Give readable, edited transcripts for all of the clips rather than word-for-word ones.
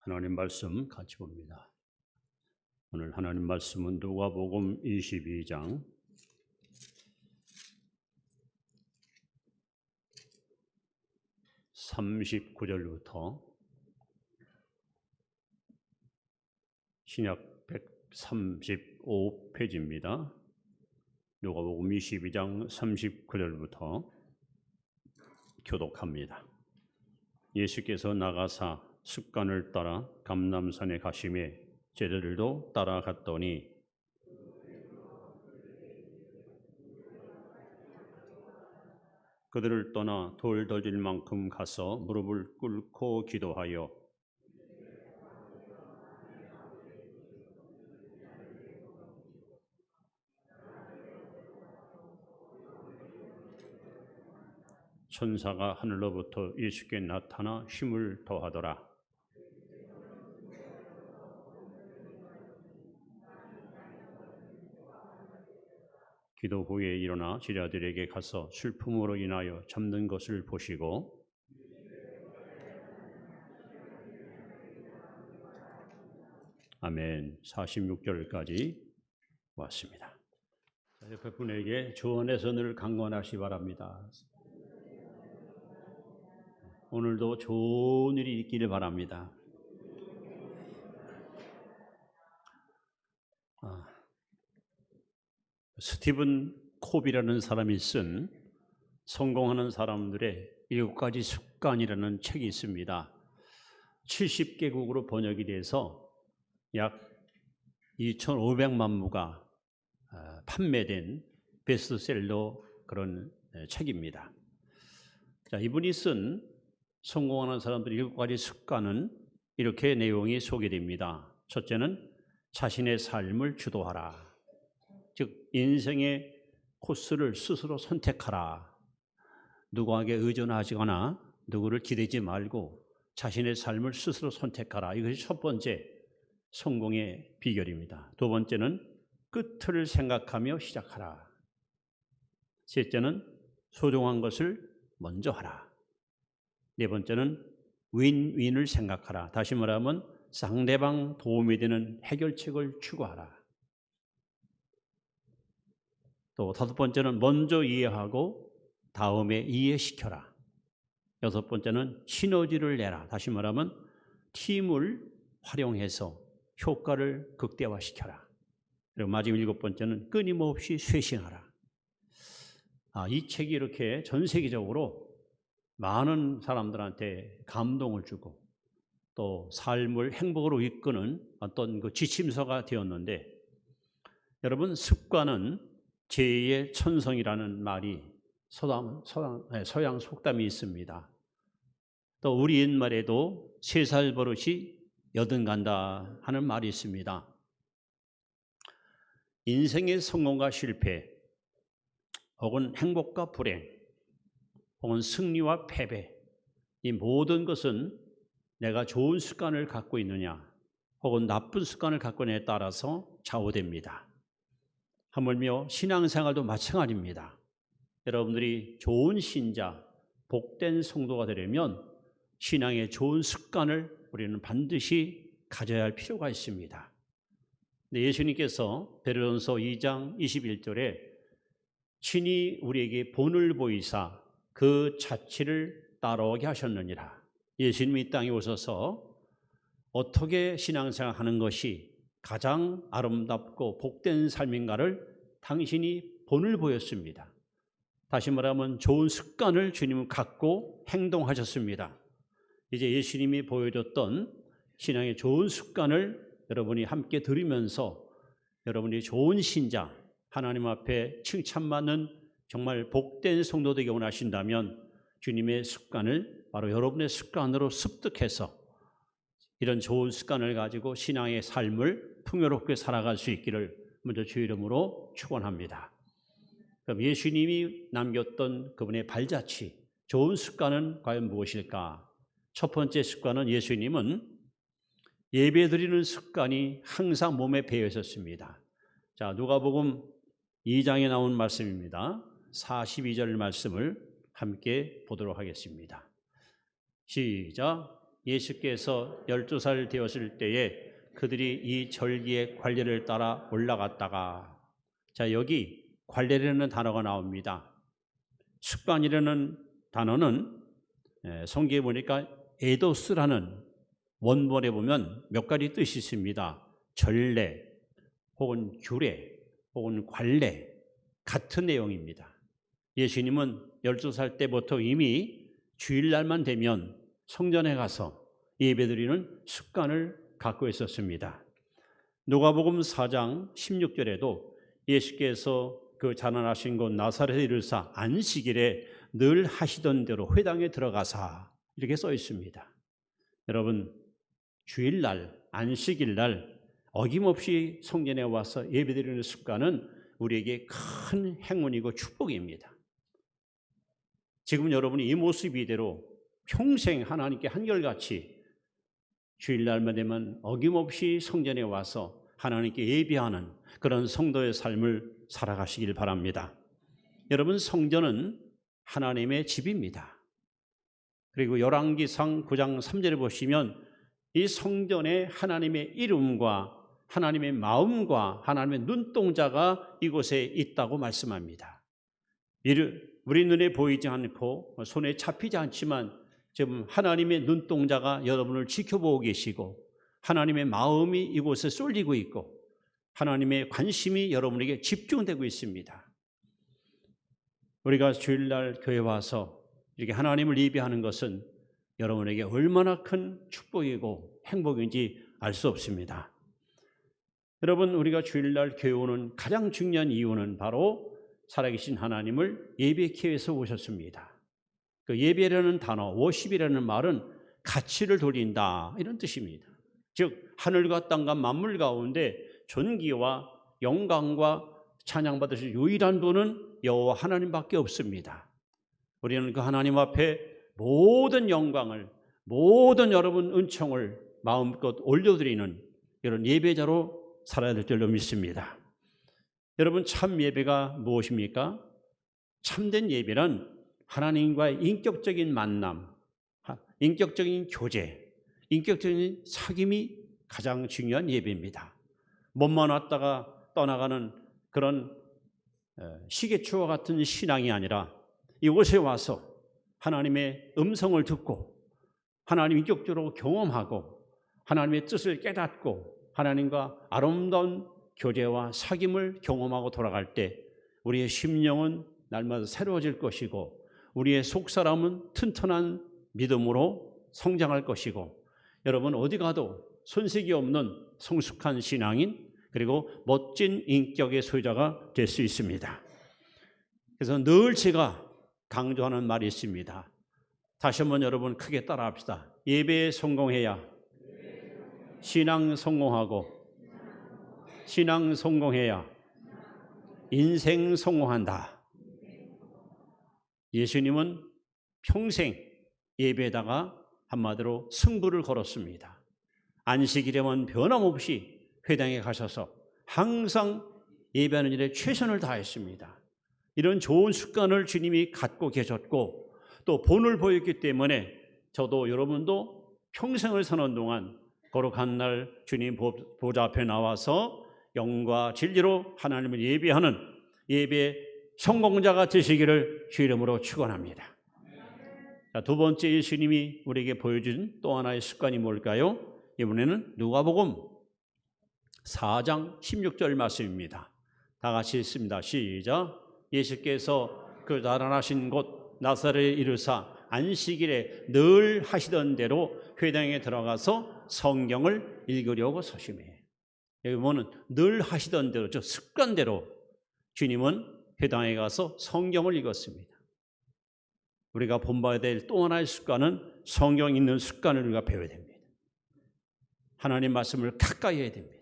하나님 말씀 같이 봅니다. 오늘 하나님 말씀은 누가복음 22장 39절부터 신약 135페이지입니다. 누가복음 22장 39절부터 교독합니다. 예수께서 나가사 습관을 따라 감람산에 가시매 제자들도 따라갔더니 그들을 떠나 돌 던질 만큼 가서 무릎을 꿇고 기도하여 천사가 하늘로부터 예수께 나타나 힘을 더하더라. 기도 후에 일어나 제자들에게 가서 슬픔으로 인하여 잠든 것을 보시고 아멘. 46절까지 왔습니다. 옆에 분에게 주 안에서 늘 강건하시 바랍니다. 오늘도 좋은 일이 있기를 바랍니다. 스티븐 콥이라는 사람이 쓴 성공하는 사람들의 7가지 습관이라는 책이 있습니다. 70개국으로 번역이 돼서 약 2,500만 부가 판매된 베스트셀러 그런 책입니다. 자, 이분이 쓴 성공하는 사람들의 7가지 습관은 이렇게 내용이 소개됩니다. 첫째는 자신의 삶을 주도하라. 즉 인생의 코스를 스스로 선택하라. 누구에게 의존하거나 누구를 기대지 말고 자신의 삶을 스스로 선택하라. 이것이 첫 번째 성공의 비결입니다. 두 번째는 끝을 생각하며 시작하라. 셋째는 소중한 것을 먼저 하라. 네 번째는 윈윈을 생각하라. 다시 말하면 상대방 도움이 되는 해결책을 추구하라. 또 다섯 번째는 먼저 이해하고 다음에 이해시켜라. 여섯 번째는 시너지를 내라. 다시 말하면 팀을 활용해서 효과를 극대화시켜라. 그리고 마지막 일곱 번째는 끊임없이 쇄신하라. 이 책이 이렇게 전 세계적으로 많은 사람들한테 감동을 주고 또 삶을 행복으로 이끄는 어떤 그 지침서가 되었는데, 여러분, 습관은 제2의 천성이라는 말이 서양 속담이 있습니다. 또 우리 옛말에도 3살 버릇이 80 간다 하는 말이 있습니다. 인생의 성공과 실패, 혹은 행복과 불행, 혹은 승리와 패배, 이 모든 것은 내가 좋은 습관을 갖고 있느냐 혹은 나쁜 습관을 갖고 있느냐에 따라서 좌우됩니다. 하물며 신앙생활도 마찬가지입니다. 여러분들이 좋은 신자, 복된 성도가 되려면 신앙의 좋은 습관을 우리는 반드시 가져야 할 필요가 있습니다. 근데 예수님께서 베드로전서 2장 21절에 친히 우리에게 본을 보이사 그 자취를 따라오게 하셨느니라. 예수님이 이 땅에 오셔서 어떻게 신앙생활 하는 것이 가장 아름답고 복된 삶인가를 당신이 본을 보였습니다. 다시 말하면 좋은 습관을 주님은 갖고 행동하셨습니다. 이제 예수님이 보여줬던 신앙의 좋은 습관을 여러분이 함께 들으면서 여러분이 좋은 신자, 하나님 앞에 칭찬받는 정말 복된 성도 되기 원하신다면 주님의 습관을 바로 여러분의 습관으로 습득해서 이런 좋은 습관을 가지고 신앙의 삶을 풍요롭게 살아갈 수 있기를 먼저 주의 이름으로 축원합니다. 그럼 예수님이 남겼던 그분의 발자취, 좋은 습관은 과연 무엇일까? 첫 번째 습관은 예수님은 예배드리는 습관이 항상 몸에 배어 있었습니다. 자, 누가복음 2장에 나온 말씀입니다. 42절 말씀을 함께 보도록 하겠습니다. 시작. 예수께서 12살 되었을 때에 그들이 이 절기의 관례를 따라 올라갔다가, 자, 여기 관례라는 단어가 나옵니다. 습관이라는 단어는 성경에 보니까 에도스라는 원본에 보면 몇 가지 뜻이 있습니다. 전례 혹은 규례 혹은 관례, 같은 내용입니다. 예수님은 12살 때부터 이미 주일날만 되면 성전에 가서 예배드리는 습관을 갖고 있었습니다. 누가복음 4장 16절에도 예수께서 그 자라나신 곳 나사렛에 이르사 안식일에 늘 하시던 대로 회당에 들어가사, 이렇게 써 있습니다. 여러분, 주일날, 안식일날 어김없이 성전에 와서 예배드리는 습관은 우리에게 큰 행운이고 축복입니다. 지금 여러분이 이 모습 이대로 평생 하나님께 한결같이 주일날만 되면 어김없이 성전에 와서 하나님께 예배하는 그런 성도의 삶을 살아가시길 바랍니다. 여러분, 성전은 하나님의 집입니다. 그리고 열왕기상 9장 3절에 보시면 이 성전에 하나님의 이름과 하나님의 마음과 하나님의 눈동자가 이곳에 있다고 말씀합니다. 우리 눈에 보이지 않고 손에 잡히지 않지만 지금 하나님의 눈동자가 여러분을 지켜보고 계시고 하나님의 마음이 이곳에 쏠리고 있고 하나님의 관심이 여러분에게 집중되고 있습니다. 우리가 주일날 교회 와서 이렇게 하나님을 예배하는 것은 여러분에게 얼마나 큰 축복이고 행복인지 알 수 없습니다. 여러분, 우리가 주일날 교회 오는 가장 중요한 이유는 바로 살아계신 하나님을 예배하기 위해서 오셨습니다. 그 예배라는 단어, 워십이라는 말은 가치를 돌린다, 이런 뜻입니다. 즉 하늘과 땅과 만물 가운데 존귀와 영광과 찬양받으실 유일한 분은 여호와 하나님밖에 없습니다. 우리는 그 하나님 앞에 모든 영광을, 모든 여러분 은총을 마음껏 올려드리는 이런 예배자로 살아야 될 줄로 믿습니다. 여러분, 참 예배가 무엇입니까? 참된 예배는 하나님과의 인격적인 만남, 인격적인 교제, 인격적인 사귐이 가장 중요한 예배입니다. 몸만 왔다가 떠나가는 그런 시계추와 같은 신앙이 아니라 이곳에 와서 하나님의 음성을 듣고 하나님 인격적으로 경험하고 하나님의 뜻을 깨닫고 하나님과 아름다운 교제와 사귐을 경험하고 돌아갈 때 우리의 심령은 날마다 새로워질 것이고 우리의 속사람은 튼튼한 믿음으로 성장할 것이고 여러분, 어디 가도 손색이 없는 성숙한 신앙인 그리고 멋진 인격의 소유자가 될 수 있습니다. 그래서 늘 제가 강조하는 말이 있습니다. 다시 한번 여러분 크게 따라합시다. 예배에 성공해야 신앙 성공하고 신앙 성공해야 인생 성공한다. 예수님은 평생 예배에다가 한마디로 승부를 걸었습니다. 안식일에만 변함없이 회당에 가셔서 항상 예배하는 일에 최선을 다했습니다. 이런 좋은 습관을 주님이 갖고 계셨고 또 본을 보였기 때문에 저도 여러분도 평생을 사는 동안 거룩한 날 주님 보좌 앞에 나와서 영과 진리로 하나님을 예배하는 예배 성공자가 되시기를 주 이름으로 축원합니다. 자, 두 번째 예수님이 우리에게 보여준 또 하나의 습관이 뭘까요? 이번에는 누가복음 4장 16절 말씀입니다. 다 같이 읽습니다. 시작. 예수께서 그 자라나신 곳 나사렛에 이르사 안식일에 늘 하시던 대로 회당에 들어가서 성경을 읽으려고 서심해. 여기 보면 늘 하시던 대로, 즉 습관대로 주님은 회당에 가서 성경을 읽었습니다. 우리가 본받아야 될 또 하나의 습관은 성경 읽는 습관을 우리가 배워야 됩니다. 하나님 말씀을 가까이 해야 됩니다.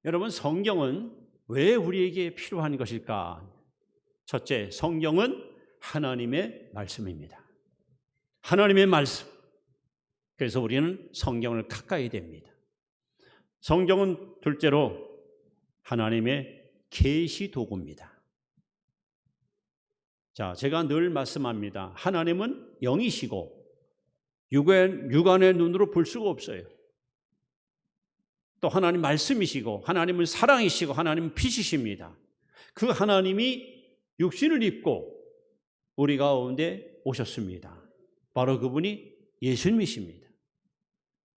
여러분, 성경은 왜 우리에게 필요한 것일까? 첫째, 성경은 하나님의 말씀입니다. 하나님의 말씀. 그래서 우리는 성경을 가까이 해야 됩니다. 성경은 둘째로 하나님의 계시 도구입니다. 자, 제가 늘 말씀합니다. 하나님은 영이시고 육안의 눈으로 볼 수가 없어요. 또 하나님 말씀이시고 하나님은 사랑이시고 하나님은 빛이십니다. 그 하나님이 육신을 입고 우리 가운데 오셨습니다. 바로 그분이 예수님이십니다.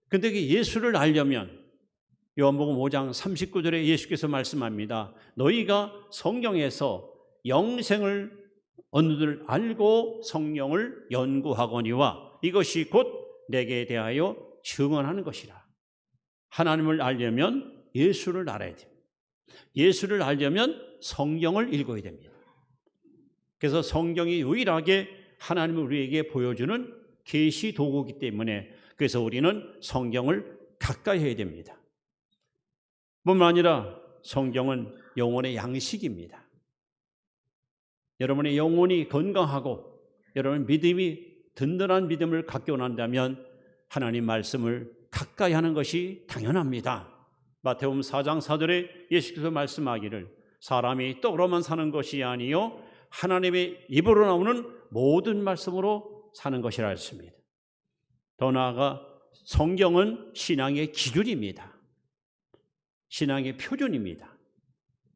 그런데 그 예수를 알려면 요한복음 5장 39절에 예수께서 말씀합니다. 너희가 성경에서 영생을 얻는 줄 알고 성령을 연구하거니와 이것이 곧 내게 대하여 증언하는 것이라. 하나님을 알려면 예수를 알아야 됩니다. 예수를 알려면 성경을 읽어야 됩니다. 그래서 성경이 유일하게 하나님을 우리에게 보여주는 계시 도구이기 때문에 그래서 우리는 성경을 가까이 해야 됩니다. 뿐만 아니라 성경은 영혼의 양식입니다. 여러분의 영혼이 건강하고 여러분 믿음이 든든한 믿음을 갖게 원한다면 하나님 말씀을 가까이 하는 것이 당연합니다. 마태복음 4장 4절에 예수께서 말씀하기를 사람이 떡으로만 사는 것이 아니요 하나님의 입으로 나오는 모든 말씀으로 사는 것이라 했습니다. 더 나아가 성경은 신앙의 기준입니다. 신앙의 표준입니다.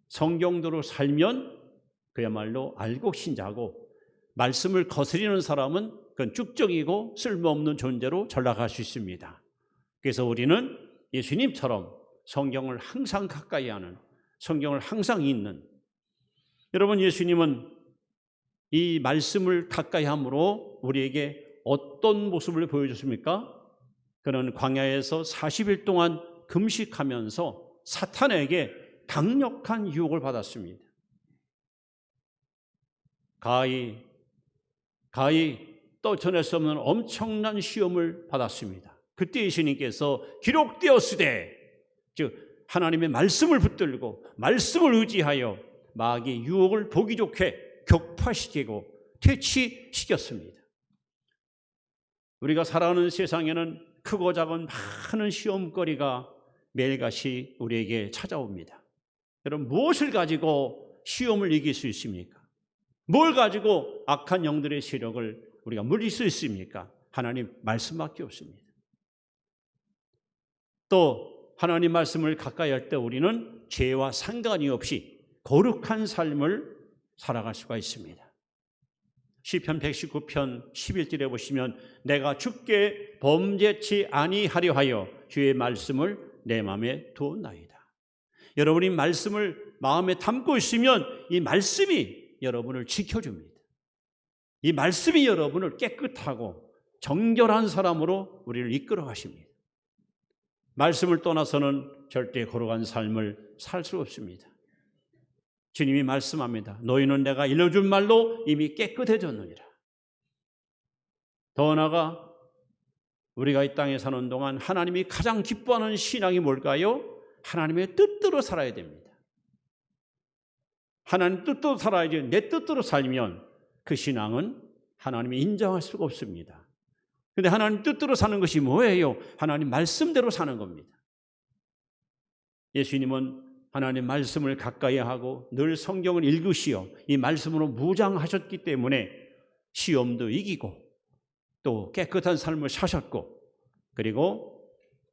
성경대로 살면 그야말로 알곡 신자고 말씀을 거스리는 사람은 그건 쭉정이고 쓸모없는 존재로 전락할 수 있습니다. 그래서 우리는 예수님처럼 성경을 항상 가까이 하는, 성경을 항상 읽는, 여러분 예수님은 이 말씀을 가까이 함으로 우리에게 어떤 모습을 보여줬습니까? 그는 광야에서 40일 동안 금식하면서 사탄에게 강력한 유혹을 받았습니다. 가히 떠쳐낼 수 없는 엄청난 시험을 받았습니다. 그때 예수님께서 기록되었으되, 즉 하나님의 말씀을 붙들고 말씀을 의지하여 마귀의 유혹을 보기 좋게 격파시키고 퇴치시켰습니다. 우리가 살아가는 세상에는 크고 작은 많은 시험거리가 매일같이 우리에게 찾아옵니다. 여러분 무엇을 가지고 시험을 이길 수 있습니까? 뭘 가지고 악한 영들의 세력을 우리가 물릴 수 있습니까? 하나님 말씀밖에 없습니다. 또 하나님 말씀을 가까이 할 때 우리는 죄와 상관이 없이 거룩한 삶을 살아갈 수가 있습니다. 시편 119편 11절에 보시면 내가 주께 범죄치 아니하려 하여 주의 말씀을 내 마음에 두었나이다. 여러분이 말씀을 마음에 담고 있으면 이 말씀이 여러분을 지켜줍니다. 이 말씀이 여러분을 깨끗하고 정결한 사람으로 우리를 이끌어 가십니다. 말씀을 떠나서는 절대 거룩한 삶을 살 수 없습니다. 주님이 말씀합니다. 너희는 내가 일러준 말로 이미 깨끗해졌느니라. 더 나아가 우리가 이 땅에 사는 동안 하나님이 가장 기뻐하는 신앙이 뭘까요? 하나님의 뜻대로 살아야 됩니다. 하나님 뜻대로 살아야지 내 뜻대로 살면 그 신앙은 하나님이 인정할 수가 없습니다. 그런데 하나님 뜻대로 사는 것이 뭐예요? 하나님 말씀대로 사는 겁니다. 예수님은 하나님 말씀을 가까이 하고 늘 성경을 읽으시어 이 말씀으로 무장하셨기 때문에 시험도 이기고 또 깨끗한 삶을 사셨고 그리고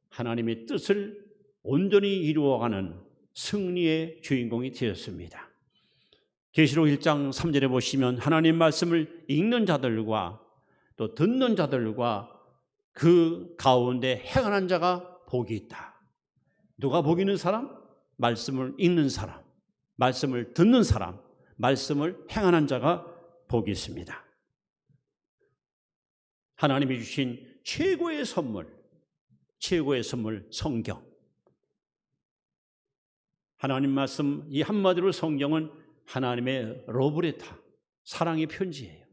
하나님의 뜻을 온전히 이루어가는 승리의 주인공이 되었습니다. 계시록 1장 3절에 보시면 하나님 말씀을 읽는 자들과 또 듣는 자들과 그 가운데 행하는 자가 복이 있다. 누가 복 있는 사람? 말씀을 읽는 사람, 말씀을 듣는 사람, 말씀을 행하는 자가 복이 있습니다. 하나님이 주신 최고의 선물 성경. 하나님 말씀, 이 한마디로 성경은 하나님의 러브레터, 사랑의 편지예요.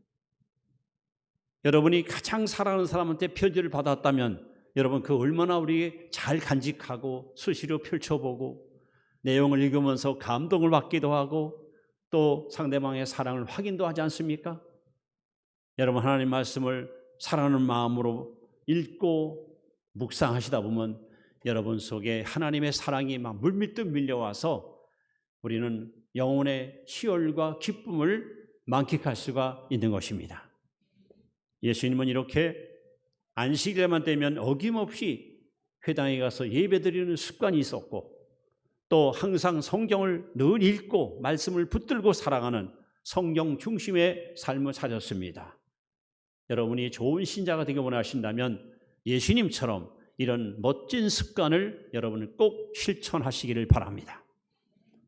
여러분이 가장 사랑하는 사람한테 편지를 받았다면 여러분 그 얼마나 우리에게 잘 간직하고 수시로 펼쳐보고 내용을 읽으면서 감동을 받기도 하고 또 상대방의 사랑을 확인도 하지 않습니까? 여러분 하나님 말씀을 사랑하는 마음으로 읽고 묵상하시다 보면 여러분 속에 하나님의 사랑이 막 물밀듯 밀려와서 우리는 영혼의 희열과 기쁨을 만끽할 수가 있는 것입니다. 예수님은 이렇게 안식일만 되면 어김없이 회당에 가서 예배드리는 습관이 있었고, 또 항상 성경을 늘 읽고 말씀을 붙들고 살아가는 성경 중심의 삶을 사셨습니다. 여러분이 좋은 신자가 되기 원하신다면 예수님처럼 이런 멋진 습관을 여러분은 꼭 실천하시기를 바랍니다.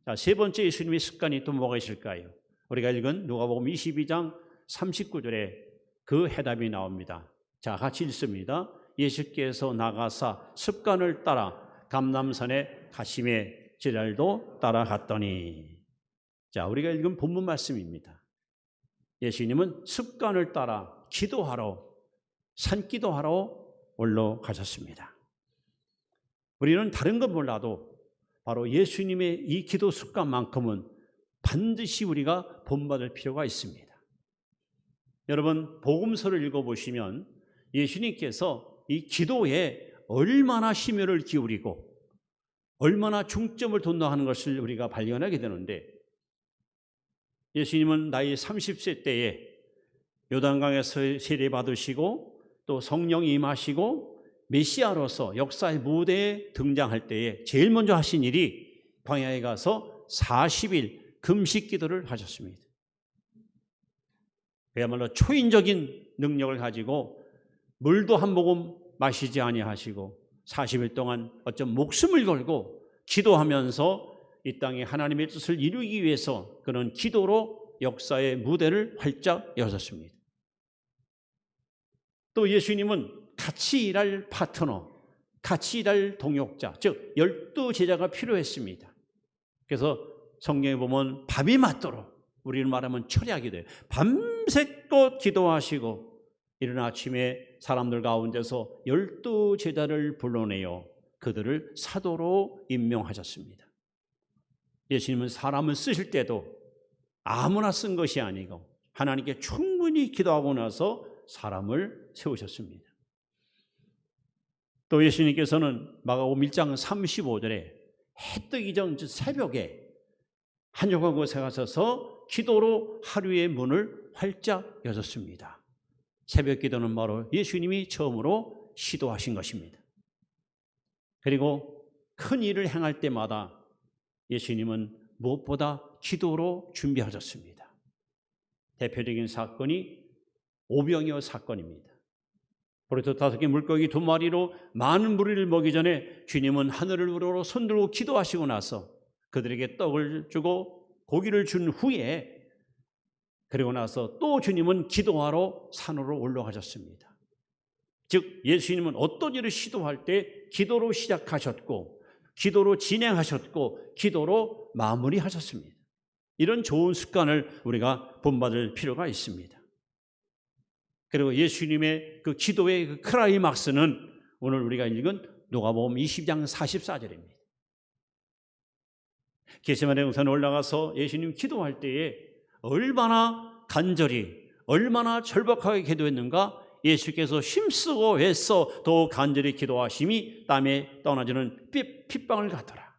자, 세 번째 예수님의 습관이 또 뭐가 있을까요? 우리가 읽은 누가복음 22장 39절에 그 해답이 나옵니다. 자, 같이 읽습니다. 예수께서 나가사 습관을 따라 감람산에 가심에 지랄도 따라갔더니. 자, 우리가 읽은 본문 말씀입니다. 예수님은 습관을 따라 기도하러, 산기도하러 올라가셨습니다. 우리는 다른 건 몰라도 바로 예수님의 이 기도 습관만큼은 반드시 우리가 본받을 필요가 있습니다. 여러분, 복음서를 읽어보시면 예수님께서 이 기도에 얼마나 심혈을 기울이고 얼마나 중점을 뒀나 하는 것을 우리가 발견하게 되는데, 예수님은 나이 30세 때에 요단강에서 세례받으시고 또 성령이 임하시고 메시아로서 역사의 무대에 등장할 때에 제일 먼저 하신 일이 광야에 가서 40일 금식 기도를 하셨습니다. 그야말로 초인적인 능력을 가지고 물도 한 모금 마시지 아니하시고 40일 동안 어쩜 목숨을 걸고 기도하면서 이 땅에 하나님의 뜻을 이루기 위해서 그런 기도로 역사의 무대를 활짝 여셨습니다. 또 예수님은 같이 일할 파트너, 같이 일할 동역자, 즉 12제자가 필요했습니다. 그래서 성경에 보면 밤이 맞도록, 우리는 말하면 철야기 돼요. 밤새껏 기도하시고 이른 아침에 사람들 가운데서 12제자를 불러내어 그들을 사도로 임명하셨습니다. 예수님은 사람을 쓰실 때도 아무나 쓴 것이 아니고 하나님께 충분히 기도하고 나서 사람을 세우셨습니다. 또 예수님께서는 마가복음 1장 35절에 해 뜨기 전 새벽에 한적한 곳에 가셔서 기도로 하루의 문을 활짝 여셨습니다. 새벽 기도는 바로 예수님이 처음으로 시도하신 것입니다. 그리고 큰 일을 행할 때마다 예수님은 무엇보다 기도로 준비하셨습니다. 대표적인 사건이 오병이어 사건입니다. 보리떡 5개 물고기 2마리로 많은 무리를 먹이 전에 주님은 하늘을 우러러 손들고 기도하시고 나서 그들에게 떡을 주고 고기를 준 후에, 그리고 나서 또 주님은 기도하러 산으로 올라가셨습니다. 즉 예수님은 어떤 일을 시도할 때 기도로 시작하셨고 기도로 진행하셨고 기도로 마무리하셨습니다. 이런 좋은 습관을 우리가 본받을 필요가 있습니다. 그리고 예수님의 그 기도의 그 클라이막스는 오늘 우리가 읽은 누가복음 20장 44절입니다. 겟세마네 동산에 올라가서 예수님 기도할 때에 얼마나 간절히, 얼마나 절박하게 기도했는가. 예수께서 힘쓰고 애써 더 간절히 기도하심이 땀에 떠나지는 핏방울 같더라.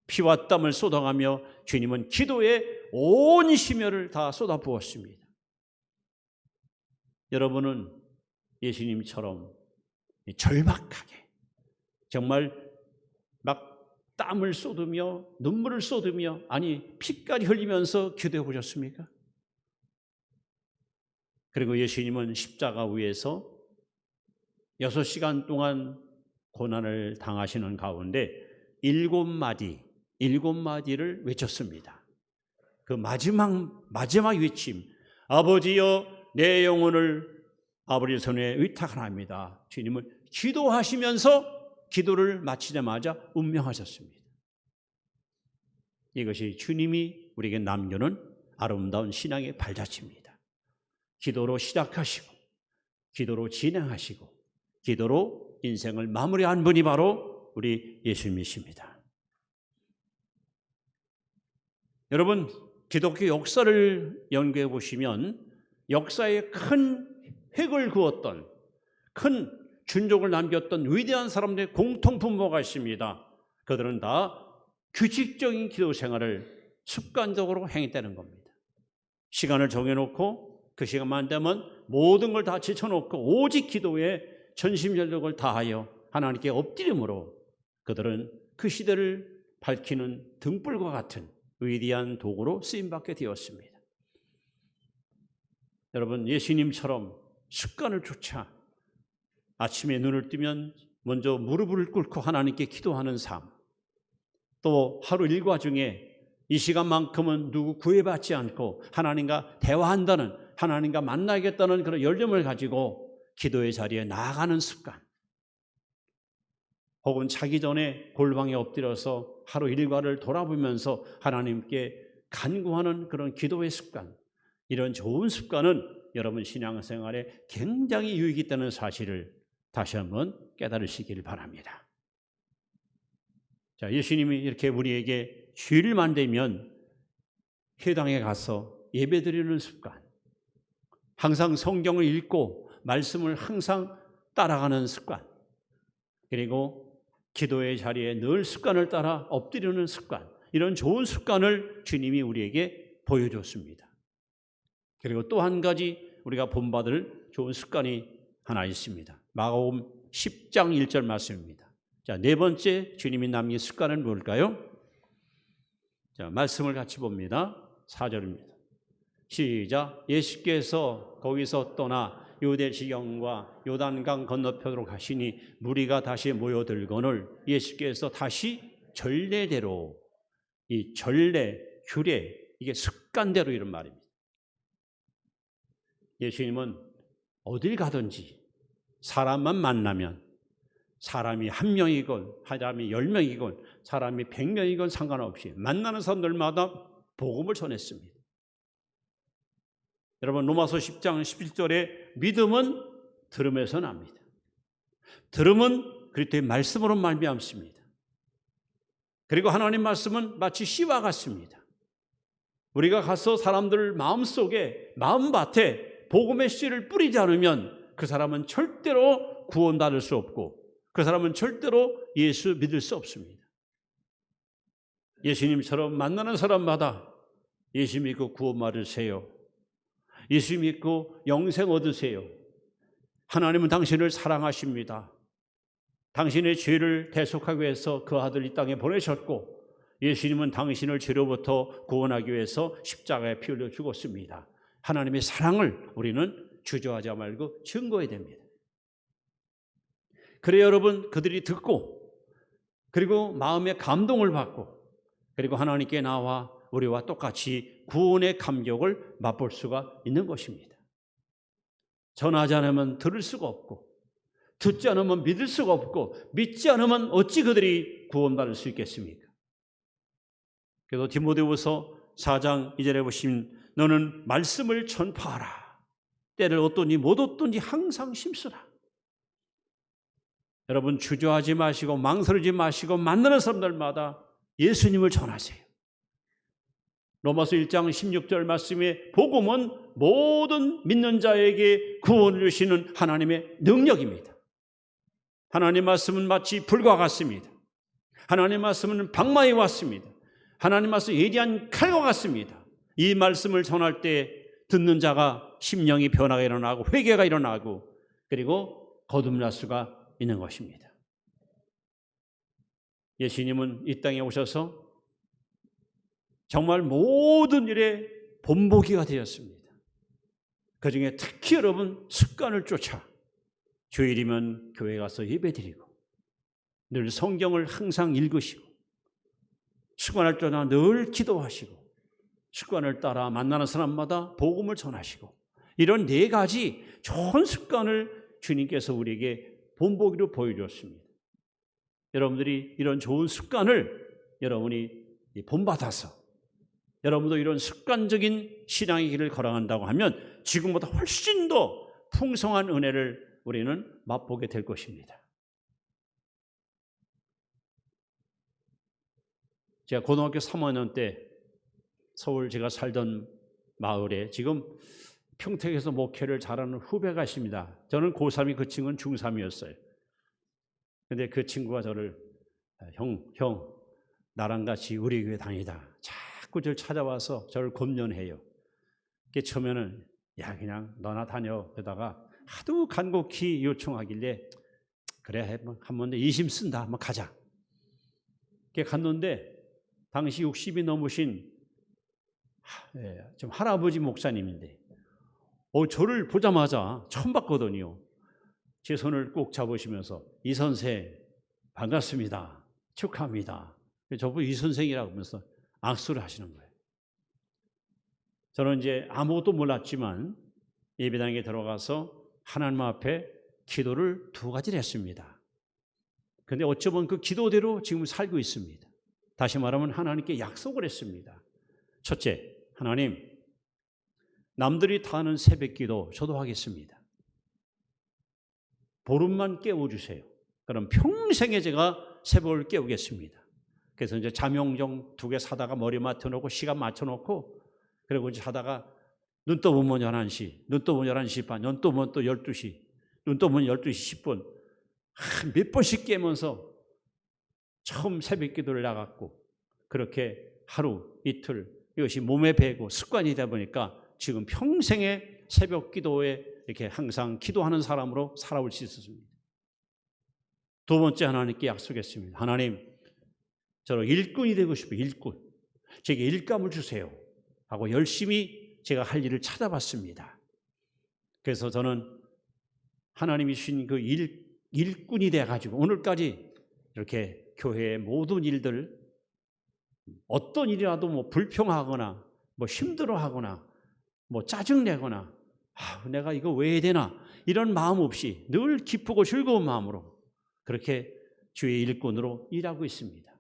피와 땀을 쏟아가며 주님은 기도에 온 심혈을 다 쏟아부었습니다. 여러분은 예수님처럼 절박하게 정말 막 땀을 쏟으며 눈물을 쏟으며, 아니 피까지 흘리면서 기도해 보셨습니까? 그리고 예수님은 십자가 위에서 6시간 동안 고난을 당하시는 가운데 7마디를 외쳤습니다. 그 마지막 외침, 아버지여 내 영혼을 아버지 손에 의탁하나이다. 주님은 기도하시면서 기도를 마치자마자 운명하셨습니다. 이것이 주님이 우리에게 남겨놓은 아름다운 신앙의 발자취입니다. 기도로 시작하시고 기도로 진행하시고 기도로 인생을 마무리한 분이 바로 우리 예수님이십니다. 여러분, 기독교 역사를 연구해 보시면 역사에 큰 획을 그었던, 큰 준족을 남겼던 위대한 사람들의 공통분 뭐가 있습니다. 그들은 다 규칙적인 기도 생활을 습관적으로 행했다는 겁니다. 시간을 정해놓고 그 시간만 되면 모든 걸 다 제쳐놓고 오직 기도에 전심전력을 다하여 하나님께 엎드림으로 그들은 그 시대를 밝히는 등불과 같은 위대한 도구로 쓰임받게 되었습니다. 여러분, 예수님처럼 습관을 쫓아 아침에 눈을 뜨면 먼저 무릎을 꿇고 하나님께 기도하는 삶, 또 하루 일과 중에 이 시간만큼은 누구 구애받지 않고 하나님과 대화한다는, 하나님과 만나겠다는 그런 열정을 가지고 기도의 자리에 나아가는 습관, 혹은 자기 전에 골방에 엎드려서 하루 일과를 돌아보면서 하나님께 간구하는 그런 기도의 습관, 이런 좋은 습관은 여러분 신앙생활에 굉장히 유익이 있다는 사실을 다시 한번 깨달으시길 바랍니다. 자, 예수님이 이렇게 우리에게 주일만 되면 회당에 가서 예배드리는 습관, 항상 성경을 읽고 말씀을 항상 따라가는 습관, 그리고 기도의 자리에 늘 습관을 따라 엎드리는 습관, 이런 좋은 습관을 주님이 우리에게 보여줬습니다. 그리고 또 한 가지 우리가 본받을 좋은 습관이 하나 있습니다. 마가복음 10장 1절 말씀입니다. 자, 네 번째 주님이 남긴 습관은 뭘까요? 자, 말씀을 같이 봅니다. 4절입니다. 시작. 예수께서 거기서 떠나 유대 지경과 요단강 건너편으로 가시니 무리가 다시 모여들거늘 예수께서 다시 전례대로, 이 전례, 규례, 이게 습관대로 이런 말입니다. 예수님은 어딜 가든지 사람만 만나면, 사람이 1명이건 사람이 10명이건 사람이 100명이건 상관없이 만나는 사람들마다 복음을 전했습니다. 여러분, 로마서 10장 11절에 믿음은 들음에서 납니다. 들음은 그리스도의 말씀으로 말미암습니다. 그리고 하나님 말씀은 마치 씨와 같습니다. 우리가 가서 사람들 마음속에, 마음밭에 복음의 씨를 뿌리지 않으면 그 사람은 절대로 구원받을 수 없고 그 사람은 절대로 예수 믿을 수 없습니다. 예수님처럼 만나는 사람마다 예수 믿고 구원 받으세요. 예수 믿고 영생 얻으세요. 하나님은 당신을 사랑하십니다. 당신의 죄를 대속하기 위해서 그 아들 이 땅에 보내셨고 예수님은 당신을 죄로부터 구원하기 위해서 십자가에 피 흘려 죽었습니다. 하나님의 사랑을 우리는 주저하지 말고 증거해야 됩니다. 그래 여러분, 그들이 듣고 그리고 마음의 감동을 받고 그리고 하나님께 나와 우리와 똑같이 구원의 감격을 맛볼 수가 있는 것입니다. 전하지 않으면 들을 수가 없고 듣지 않으면 믿을 수가 없고 믿지 않으면 어찌 그들이 구원받을 수 있겠습니까? 그래서 디모데후서 4장 2절에 보시면 너는 말씀을 전파하라. 때를 얻든지 못 얻든지 항상 힘쓰라. 여러분, 주저하지 마시고 망설이지 마시고 만나는 사람들마다 예수님을 전하세요. 로마서 1장 16절 말씀에 복음은 모든 믿는 자에게 구원을 주시는 하나님의 능력입니다. 하나님 말씀은 마치 불과 같습니다. 하나님 말씀은 방망이 같습니다. 하나님 말씀 예리한 칼과 같습니다. 이 말씀을 전할 때 듣는 자가 심령이 변화가 일어나고 회개가 일어나고 그리고 거듭날 수가 있는 것입니다. 예수님은 이 땅에 오셔서 정말 모든 일에 본보기가 되었습니다. 그중에 특히 여러분 습관을 쫓아 주일이면 교회 가서 예배드리고 늘 성경을 항상 읽으시고 습관을 쫓아 늘 기도하시고 습관을 따라 만나는 사람마다 복음을 전하시고 이런 네 가지 좋은 습관을 주님께서 우리에게 본보기로 보여주었습니다. 여러분들이 이런 좋은 습관을 여러분이 본받아서 여러분도 이런 습관적인 신앙의 길을 걸어간다고 하면 지금보다 훨씬 더 풍성한 은혜를 우리는 맛보게 될 것입니다. 제가 고등학교 3학년 때 서울 제가 살던 마을에 지금 평택에서 목회를 잘하는 후배가 있습니다. 저는 고3이 그 친구는 중3이었어요. 근데 그 친구가 저를 형, 나랑 같이 우리 교회 다니다. 자꾸 저를 찾아와서 저를 권면해요. 그게 처음에는 야 그냥 너나 다녀. 그러다가 하도 간곡히 요청하길래 그래 한번 이심 쓴다. 한번 가자. 이렇게 갔는데 당시 60이 넘으신 좀 할아버지 목사님인데 저를 보자마자 처음 봤거든요. 제 손을 꼭 잡으시면서 이 선생 반갑습니다. 축하합니다. 저보고 이 선생이라고 하면서 악수를 하시는 거예요. 저는 이제 아무것도 몰랐지만 예배당에 들어가서 하나님 앞에 기도를 2가지를 했습니다. 그런데 어쩌면 그 기도대로 지금 살고 있습니다. 다시 말하면 하나님께 약속을 했습니다. 첫째, 하나님, 남들이 다 하는 새벽기도 저도 하겠습니다. 보름만 깨워주세요. 그럼 평생에 제가 새벽을 깨우겠습니다. 그래서 이제 잠용정 2개 사다가 머리 맞춰놓고 시간 맞춰놓고 그리고 이제 하다가 눈 떠보면 11시, 눈 떠보면 11시 반, 눈 떠보면 또 12시, 눈 떠보면 12시 10분 몇 번씩 깨면서 처음 새벽 기도를 나갔고 그렇게 하루 이틀 이것이 몸에 배고 습관이 되다 보니까 지금 평생의 새벽 기도에 이렇게 항상 기도하는 사람으로 살아올 수 있었습니다. 2번째 하나님께 약속했습니다. 하나님, 저는 일꾼이 되고 싶어요. 일꾼. 제게 일감을 주세요. 하고 열심히 제가 할 일을 찾아봤습니다. 그래서 저는 하나님이 주신 그 일꾼이 돼가지고 오늘까지 이렇게 교회의 모든 일들 어떤 일이라도 뭐 불평하거나 뭐 힘들어하거나 뭐 짜증내거나 내가 이거 왜 해야 되나 이런 마음 없이 늘 기쁘고 즐거운 마음으로 그렇게 주의 일꾼으로 일하고 있습니다.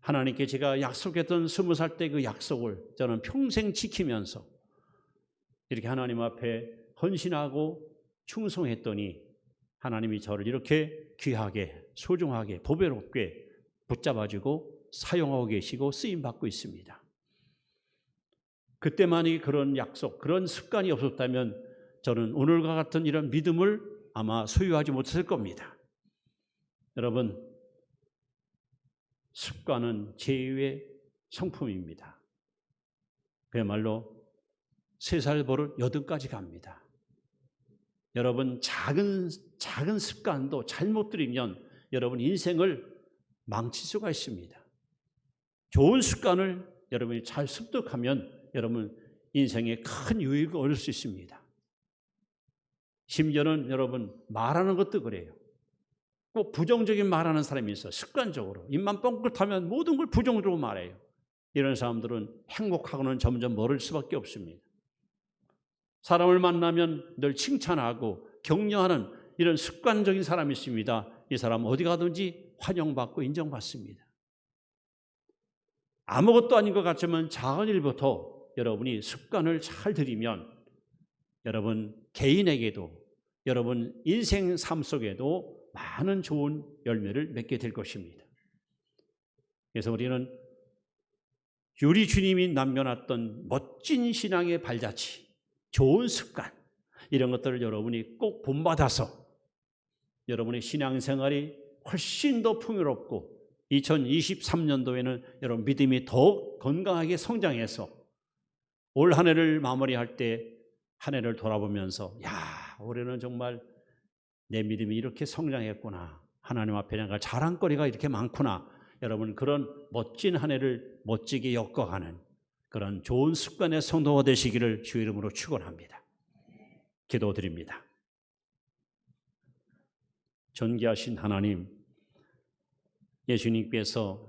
하나님께 제가 약속했던 20살 때 그 약속을 저는 평생 지키면서 이렇게 하나님 앞에 헌신하고 충성했더니 하나님이 저를 이렇게 귀하게 소중하게 보배롭게 붙잡아주고 사용하고 계시고 쓰임받고 있습니다. 그때만이 그런 약속, 그런 습관이 없었다면 저는 오늘과 같은 이런 믿음을 아마 소유하지 못했을 겁니다. 여러분, 습관은 제의 성품입니다. 그야말로 3살 버릇 8까지 갑니다. 여러분 작은 습관도 잘못 들이면 여러분 인생을 망칠 수가 있습니다. 좋은 습관을 여러분이 잘 습득하면 여러분 인생에 큰 유익을 얻을 수 있습니다. 심지어는 여러분 말하는 것도 그래요. 꼭 부정적인 말하는 사람이 있어요. 습관적으로 입만 뻥끗하면 모든 걸 부정적으로 말해요. 이런 사람들은 행복하고는 점점 멀을 수밖에 없습니다. 사람을 만나면 늘 칭찬하고 격려하는 이런 습관적인 사람이 있습니다. 이 사람 어디 가든지 환영받고 인정받습니다. 아무것도 아닌 것 같지만 작은 일부터 여러분이 습관을 잘 들이면 여러분 개인에게도 여러분 인생 삶 속에도 많은 좋은 열매를 맺게 될 것입니다. 그래서 우리는 우리 주님이 남겨놨던 멋진 신앙의 발자취, 좋은 습관 이런 것들을 여러분이 꼭 본받아서 여러분의 신앙생활이 훨씬 더 풍요롭고 2023년도에는 여러분 믿음이 더 건강하게 성장해서 올 한 해를 마무리할 때 한 해를 돌아보면서 야 올해는 정말 내 믿음이 이렇게 성장했구나. 하나님 앞에 내가 자랑거리가 이렇게 많구나. 여러분 그런 멋진 한 해를 멋지게 엮어가는 그런 좋은 습관의 성도가 되시기를 주의 이름으로 축원합니다. 기도드립니다. 존귀하신 하나님, 예수님께서